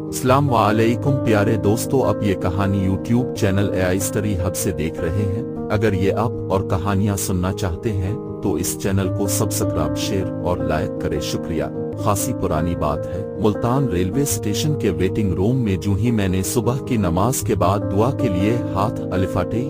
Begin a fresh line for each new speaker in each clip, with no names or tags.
अस्सलाम वालेकुम प्यारे दोस्तों, आप ये कहानी YouTube channel AI story hub से देख रहे हैं। अगर ये आप और कहानियां सुनना चाहते हैं तो इस चैनल को सब्सक्राइब, शेयर और लाइक करें। शुक्रिया। खासी पुरानी बात है, मुल्तान रेलवे स्टेशन के वेटिंग रूम में जूं ही मैंने सुबह की नमाज के बाद दुआ के लिए हाथ अलिफाटे,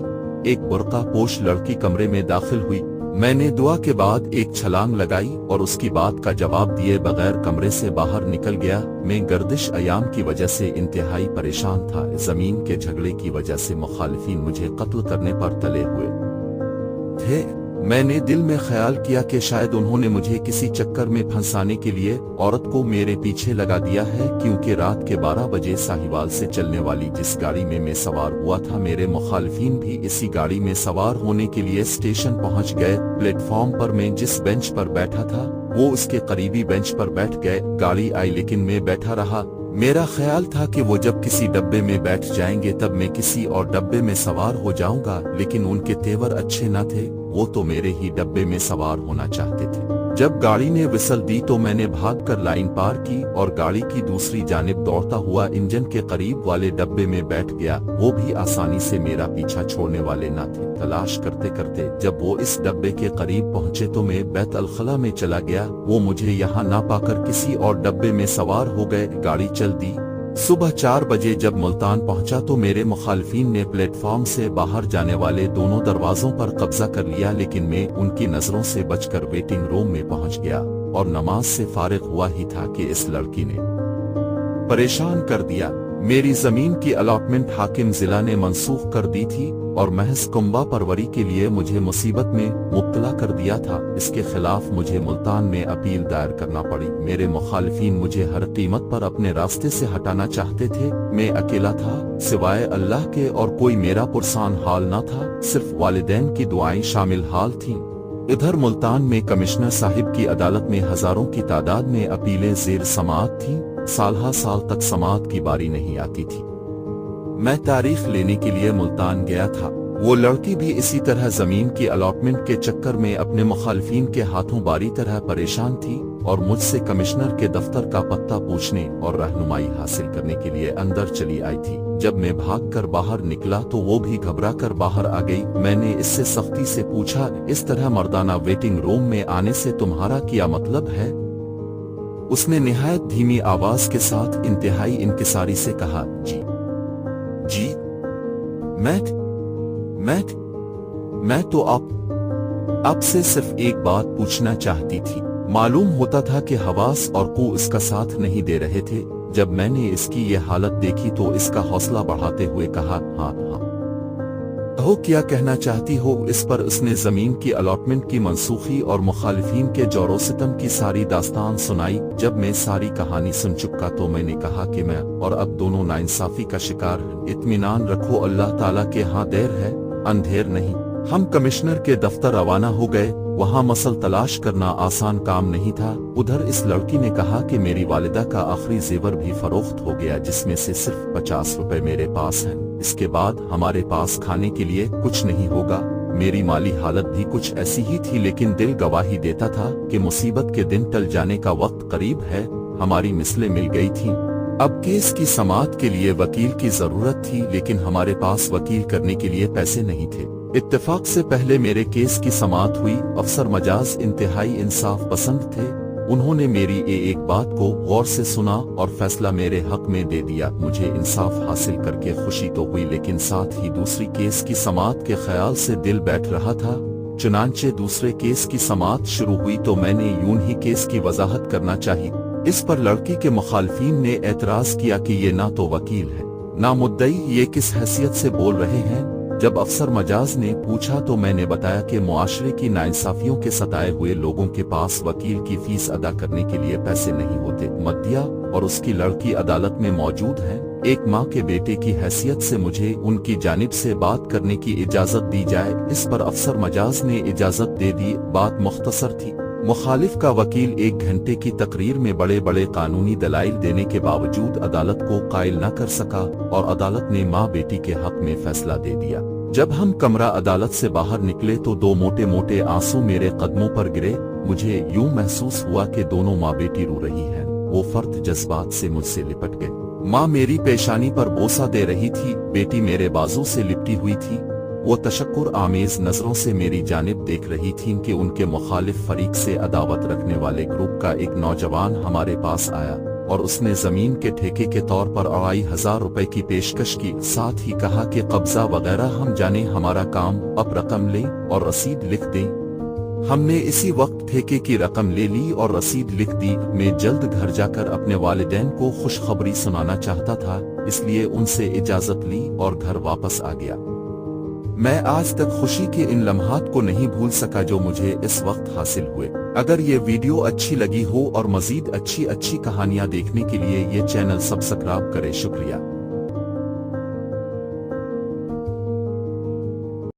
एक बुर्का पोश लड़की कमरे में दाखिल हुई। मैंने दुआ के बाद एक छलांग लगाई और उसकी बात का जवाब दिए बगैर कमरे से बाहर निकल गया। मैं गर्दिश अयाम की वजह से इंतहाई परेशान था। जमीन के झगड़े की वजह से मुखालिफिन मुझे कत्ल करने पर तले हुए थे। मैंने दिल में ख्याल किया कि शायद उन्होंने मुझे किसी चक्कर में फंसाने के लिए औरत को मेरे पीछे लगा दिया है, क्योंकि रात के 12 बजे साहिवाल से चलने वाली जिस गाड़ी में मैं सवार हुआ था, मेरे मुखालिफिन भी इसी गाड़ी में सवार होने के लिए स्टेशन पहुंच गए। प्लेटफॉर्म पर मैं जिस बेंच पर बैठा था वो उसके करीबी बेंच पर बैठ गए। गाड़ी आई लेकिन मैं बैठा रहा। मेरा ख्याल था कि वो जब किसी डब्बे में बैठ जाएंगे तब मैं किसी और डब्बे में सवार हो जाऊंगा, लेकिन उनके तेवर अच्छे न थे। वो तो मेरे ही डब्बे में सवार होना चाहते थे। जब गाड़ी ने विसल दी तो मैंने भागकर लाइन पार की और गाड़ी की दूसरी जानिब दौड़ता हुआ इंजन के करीब वाले डब्बे में बैठ गया। वो भी आसानी से मेरा पीछा छोड़ने वाले न थे। तलाश करते करते जब वो इस डब्बे के करीब पहुंचे तो मैं बैत अल खला में चला गया। वो मुझे यहाँ ना पाकर किसी और डब्बे में सवार हो गए। गाड़ी चल दी। सुबह 4 बजे जब मुल्तान पहुंचा तो मेरे मुखालिफिन ने प्लेटफॉर्म से बाहर जाने वाले दोनों दरवाजों पर कब्जा कर लिया, लेकिन मैं उनकी नजरों से बचकर वेटिंग रूम में पहुंच गया और नमाज से फारिग हुआ ही था कि इस लड़की ने परेशान कर दिया। मेरी जमीन की अलॉटमेंट हाकिम जिला ने मंसूख कर दी थी और महज कुंबा परवरी के लिए मुझे मुसीबत में मुब्तला कर दिया था। इसके खिलाफ मुझे मुल्तान में अपील दायर करना पड़ी। मेरे मुखालिफिन मुझे हर कीमत पर अपने रास्ते से हटाना चाहते थे। मैं अकेला था, सिवाय अल्लाह के और कोई मेरा पुरसान हाल न था। सिर्फ वालिदैन की दुआएं शामिल हाल थीं। इधर मुल्तान में कमिश्नर साहिब की अदालत में हजारों की तादाद में अपीलें ज़ेर समाअत थीं। साल तक समाअत की बारी नहीं आती थी। मैं तारीख लेने के लिए मुल्तान गया था। वो लड़की भी इसी तरह जमीन की अलॉटमेंट के चक्कर में अपने मुखालिफिन के हाथों बारी तरह परेशान थी और मुझसे कमिश्नर के दफ्तर का पत्ता पूछने और रहनुमाई हासिल करने के लिए अंदर चली आई थी। जब मैं भागकर बाहर निकला तो वो भी घबरा कर बाहर आ गई। मैंने इससे सख्ती से पूछा, इस तरह मर्दाना वेटिंग रूम में आने से तुम्हारा क्या मतलब है? उसने निहायत धीमी आवाज के साथ इंतहाई इंकिसारी से कहा, जी मैं तो आपसे सिर्फ एक बात पूछना चाहती थी। मालूम होता था कि हवास और कू इसका साथ नहीं दे रहे थे। जब मैंने इसकी ये हालत देखी तो इसका हौसला बढ़ाते हुए कहा, हाँ हो क्या कहना चाहती हो? इस पर उसने जमीन की अलॉटमेंट की मनसूखी और मुखालिफिन के जोरो सितम की सारी दास्तान सुनाई। जब मैं सारी कहानी सुन चुका तो मैंने कहा कि मैं और अब दोनों नाइंसाफी का शिकार हैं। इत्मीनान रखो, अल्लाह ताला के यहाँ देर है, अंधेर नहीं। हम कमिश्नर के दफ्तर रवाना हो गए। वहाँ मसल तलाश करना आसान काम नहीं था। उधर इस लड़की ने कहा कि मेरी वालिदा का आखिरी जेवर भी फरोख्त हो गया, जिसमें से सिर्फ 50 रुपए मेरे पास हैं। इसके बाद हमारे पास खाने के लिए कुछ नहीं होगा। मेरी माली हालत भी कुछ ऐसी ही थी, लेकिन दिल गवाही देता था कि मुसीबत के दिन टल जाने का वक्त करीब है। हमारी मिसलें मिल गई थीं। अब केस की समाअत के लिए वकील की जरूरत थी, लेकिन हमारे पास वकील करने के लिए पैसे नहीं थे। इत्तेफाक से पहले मेरे केस की समाअत हुई। अफसर मजाज इंतहाई इंसाफ पसंद थे। उन्होंने मेरी एक बात को गौर से सुना और फैसला मेरे हक में दे दिया। मुझे इंसाफ हासिल करके खुशी तो हुई, लेकिन साथ ही दूसरी केस की समाअत के ख्याल से दिल बैठ रहा था। चुनांचे दूसरे केस की समाअत शुरू हुई तो मैंने यूं ही केस की वजाहत करना चाहिए। इस पर लड़की के मुखालिफिन ने एतराज किया कि ये ना तो वकील है ना मुद्दई, ये किस हैसियत से बोल रहे हैं? जब अफसर मजाज ने पूछा तो मैंने बताया कि मुआशरे की नाइंसाफियों के सताए हुए लोगों के पास वकील की फीस अदा करने के लिए पैसे नहीं होते। मद्दिया और उसकी लड़की अदालत में मौजूद हैं। एक माँ के बेटे की हैसियत से मुझे उनकी जानिब से बात करने की इजाजत दी जाए। इस पर अफसर मजाज ने इजाजत दे दी। बात मुख्तसर थी। मुखालिफ का वकील 1 घंटे की तकरीर में बड़े बड़े कानूनी दलाइल देने के बावजूद अदालत को कायल न कर सका और अदालत ने माँ बेटी के हक में फैसला दे दिया। जब हम कमरा अदालत से बाहर निकले तो 2 मोटे मोटे आंसू मेरे कदमों पर गिरे। मुझे यूं महसूस हुआ कि दोनों माँ बेटी रो रही हैं। वो फर्द जज्बात से मुझसे लिपट गए। माँ मेरी पेशानी पर बोसा दे रही थी, बेटी मेरे बाजू से लिपटी हुई थी। वो तशक्कुर आमेज नजरों से मेरी जानिब देख रही थीं कि उनके मुखालिफ फरीक से अदावत रखने वाले ग्रुप का एक नौजवान हमारे पास आया और उसने जमीन के ठेके के तौर पर 2,500 रुपए की पेशकश की। साथ ही कहा कि कब्जा वगैरह हम जाने, हमारा काम, अब रकम ले और रसीद लिख दें। हमने इसी वक्त ठेके की रकम ले ली और रसीद लिख दी। मैं जल्द घर जाकर अपने वालिदैन को खुशखबरी सुनाना चाहता था, इसलिए उनसे इजाजत ली और घर वापस आ गया। मैं आज तक खुशी के इन लम्हात को नहीं भूल सका जो मुझे इस वक्त हासिल हुए। अगर ये वीडियो अच्छी लगी हो और मजीद अच्छी कहानियां देखने के लिए ये चैनल सब्सक्राइब करें। शुक्रिया।